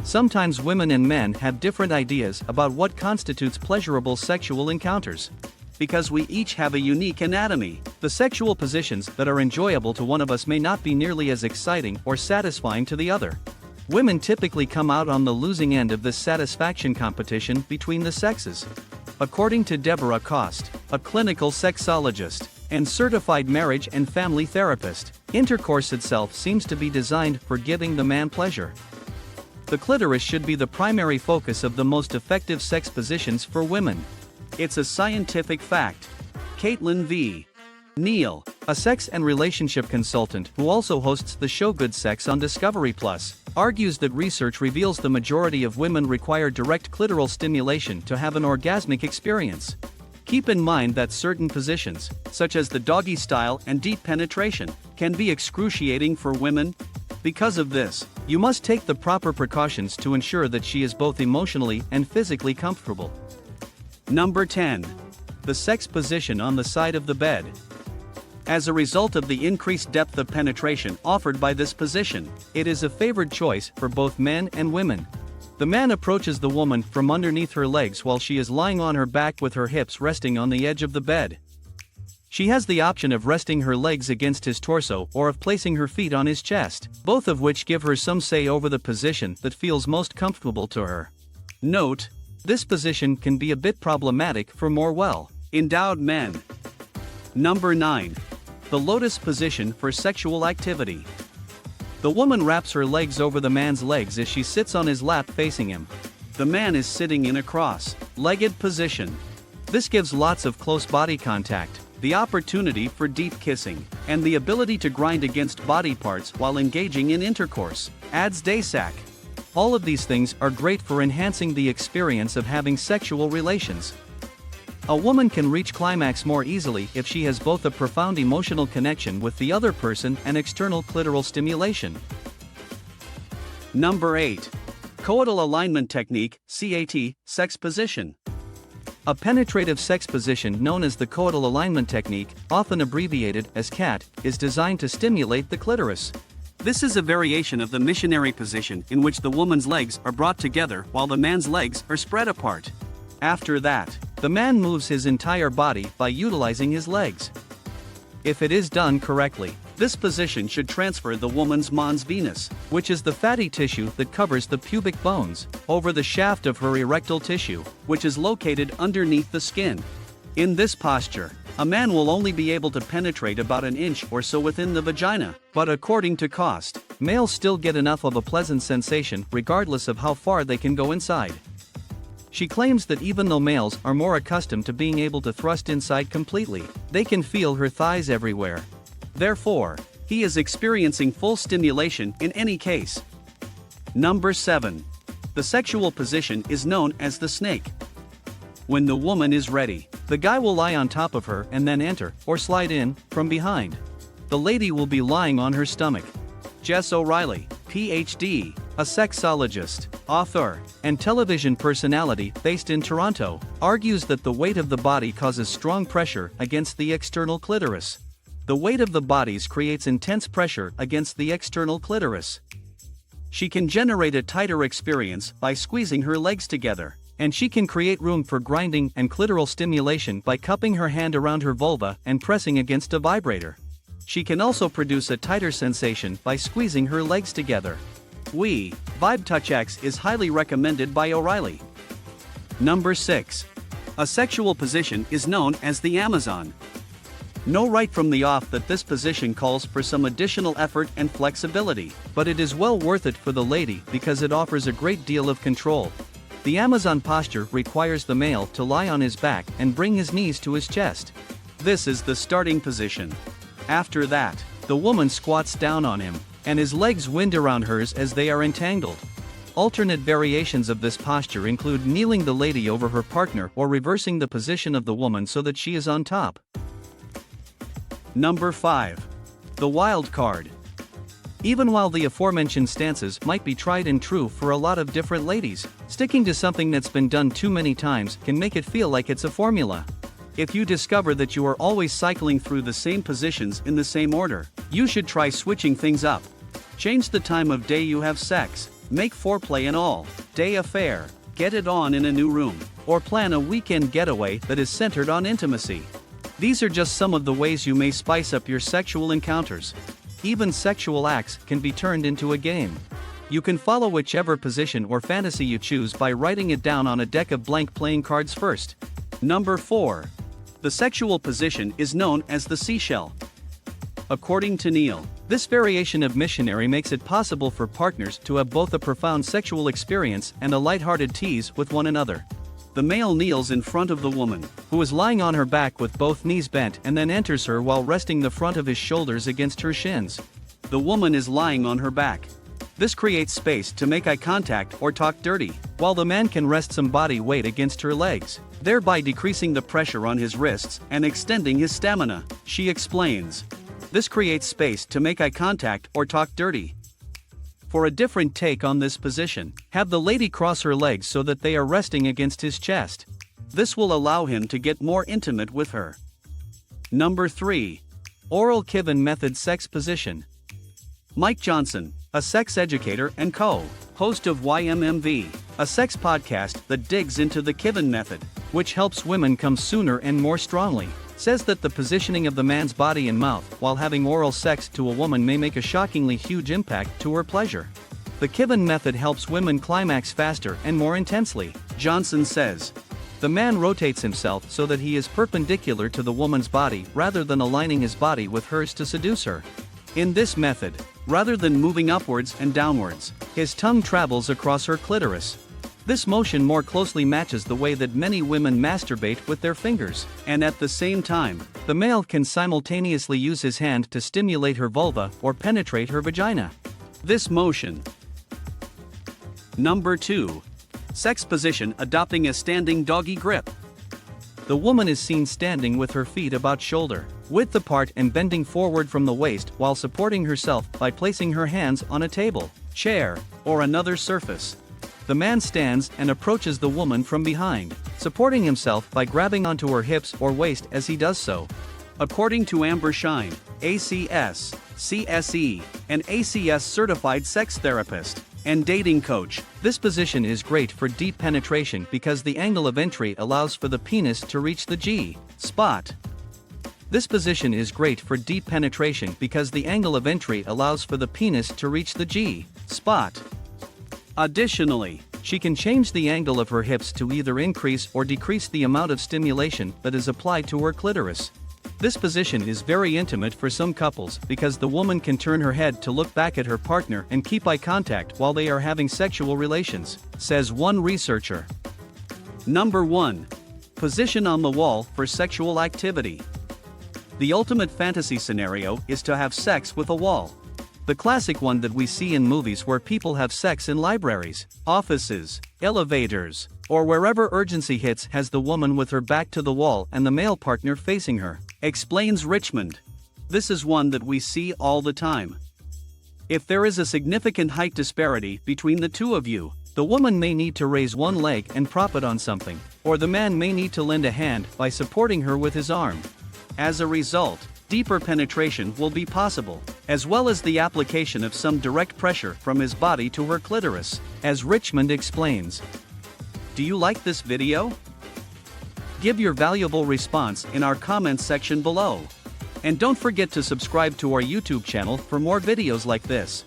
Sometimes women and men have different ideas about what constitutes pleasurable sexual encounters. Because we each have a unique anatomy, the sexual positions that are enjoyable to one of us may not be nearly as exciting or satisfying to the other. Women typically come out on the losing end of this satisfaction competition between the sexes. According to Deborah Cost, a clinical sexologist and certified marriage and family therapist, intercourse itself seems to be designed for giving the man pleasure. The clitoris should be the primary focus of the most effective sex positions for women. It's a scientific fact. Caitlin V. Neal, a sex and relationship consultant who also hosts the show Good Sex on Discovery Plus, argues that research reveals the majority of women require direct clitoral stimulation to have an orgasmic experience. Keep in mind that certain positions, such as the doggy style and deep penetration, can be excruciating for women. Because of this, you must take the proper precautions to ensure that she is both emotionally and physically comfortable. Number 10. The sex position on the side of the bed. As a result of the increased depth of penetration offered by this position, it is a favored choice for both men and women. The man approaches the woman from underneath her legs while she is lying on her back with her hips resting on the edge of the bed. She has the option of resting her legs against his torso or of placing her feet on his chest, both of which give her some say over the position that feels most comfortable to her. Note, this position can be a bit problematic for more well-endowed men. Number 9. The lotus position for sexual activity. The woman wraps her legs over the man's legs as she sits on his lap facing him. The man is sitting in a cross-legged position. This gives lots of close body contact, the opportunity for deep kissing, and the ability to grind against body parts while engaging in intercourse, adds Daysack. All of these things are great for enhancing the experience of having sexual relations. A woman can reach climax more easily if she has both a profound emotional connection with the other person and external clitoral stimulation. Number 8. Coital alignment technique, CAT, sex position. A penetrative sex position known as the coital alignment technique, often abbreviated as CAT, is designed to stimulate the clitoris. This is a variation of the missionary position in which the woman's legs are brought together while the man's legs are spread apart. After that, the man moves his entire body by utilizing his legs. If it is done correctly, this position should transfer the woman's mons venus, which is the fatty tissue that covers the pubic bones, over the shaft of her erectile tissue, which is located underneath the skin. In this posture, a man will only be able to penetrate about an inch or so within the vagina, but according to Cost, males still get enough of a pleasant sensation regardless of how far they can go inside. She claims that even though males are more accustomed to being able to thrust inside completely, they can feel her thighs everywhere. Therefore, he is experiencing full stimulation in any case. Number 7. The sexual position is known as the snake. When the woman is ready, the guy will lie on top of her and then enter, or slide in, from behind. The lady will be lying on her stomach. Jess O'Reilly, Ph.D., a sexologist, author, and television personality based in Toronto, argues that the weight of the body causes strong pressure against the external clitoris. The weight of the bodies creates intense pressure against the external clitoris. She can generate a tighter experience by squeezing her legs together, and she can create room for grinding and clitoral stimulation by cupping her hand around her vulva and pressing against a vibrator. She can also produce a tighter sensation by squeezing her legs together. Vibe Touch X is highly recommended by O'Reilly. Number 6. A sexual position is known as the Amazon. Know right from the off that this position calls for some additional effort and flexibility, but it is well worth it for the lady because it offers a great deal of control. The Amazon posture requires the male to lie on his back and bring his knees to his chest. This is the starting position. After that, the woman squats down on him, and his legs wind around hers as they are entangled. Alternate variations of this posture include kneeling the lady over her partner or reversing the position of the woman so that she is on top. Number 5. The wild card. Even while the aforementioned stances might be tried and true for a lot of different ladies, sticking to something that's been done too many times can make it feel like it's a formula. If you discover that you are always cycling through the same positions in the same order, you should try switching things up. Change the time of day you have sex, Make foreplay an all-day affair, get it on in a new room, or plan a weekend getaway that is centered on intimacy. These are just some of the ways you may spice up your sexual encounters. Even sexual acts can be turned into a game. You can follow whichever position or fantasy you choose by writing it down on a deck of blank playing cards first. Number 4. The sexual position is known as the seashell. According to Neil, this variation of missionary makes it possible for partners to have both a profound sexual experience and a lighthearted tease with one another. The male kneels in front of the woman, who is lying on her back with both knees bent, and then enters her while resting the front of his shoulders against her shins. The woman is lying on her back. This creates space to make eye contact or talk dirty, while the man can rest some body weight against her legs, thereby decreasing the pressure on his wrists and extending his stamina, she explains. This creates space to make eye contact or talk dirty. For a different take on this position, have the lady cross her legs so that they are resting against his chest. This will allow him to get more intimate with her. Number 3. Oral Kivin Method Sex Position. Mike Johnson, a sex educator and co-host of YMMV, a sex podcast that digs into the Kivin method, which helps women come sooner and more strongly, says that the positioning of the man's body and mouth while having oral sex to a woman may make a shockingly huge impact to her pleasure. The Kivin method helps women climax faster and more intensely, Johnson says. The man rotates himself so that he is perpendicular to the woman's body rather than aligning his body with hers to seduce her. In this method, rather than moving upwards and downwards, his tongue travels across her clitoris. This motion more closely matches the way that many women masturbate with their fingers, and at the same time, the male can simultaneously use his hand to stimulate her vulva or penetrate her vagina. This motion. Number 2. Sex position adopting a standing doggy grip. The woman is seen standing with her feet about shoulder width apart and bending forward from the waist while supporting herself by placing her hands on a table, chair, or another surface. The man stands and approaches the woman from behind, supporting himself by grabbing onto her hips or waist as he does so. According to Amber Shine, ACS, CSE, an ACS certified sex therapist and dating coach, this position is great for deep penetration because the angle of entry allows for the penis to reach the G-spot. This position is great for deep penetration because the angle of entry allows for the penis to reach the G-spot. Additionally, she can change the angle of her hips to either increase or decrease the amount of stimulation that is applied to her clitoris. This position is very intimate for some couples because the woman can turn her head to look back at her partner and keep eye contact while they are having sexual relations, says one researcher. Number 1. Position on the wall for sexual activity. The ultimate fantasy scenario is to have sex with a wall. The classic one that we see in movies where people have sex in libraries, offices, elevators, or wherever urgency hits has the woman with her back to the wall and the male partner facing her, explains Richmond. This is one that we see all the time. If there is a significant height disparity between the two of you, the woman may need to raise one leg and prop it on something, or the man may need to lend a hand by supporting her with his arm. As a result, deeper penetration will be possible, as well as the application of some direct pressure from his body to her clitoris, as Richmond explains. Do you like this video? Give your valuable response in our comments section below. And don't forget to subscribe to our YouTube channel for more videos like this.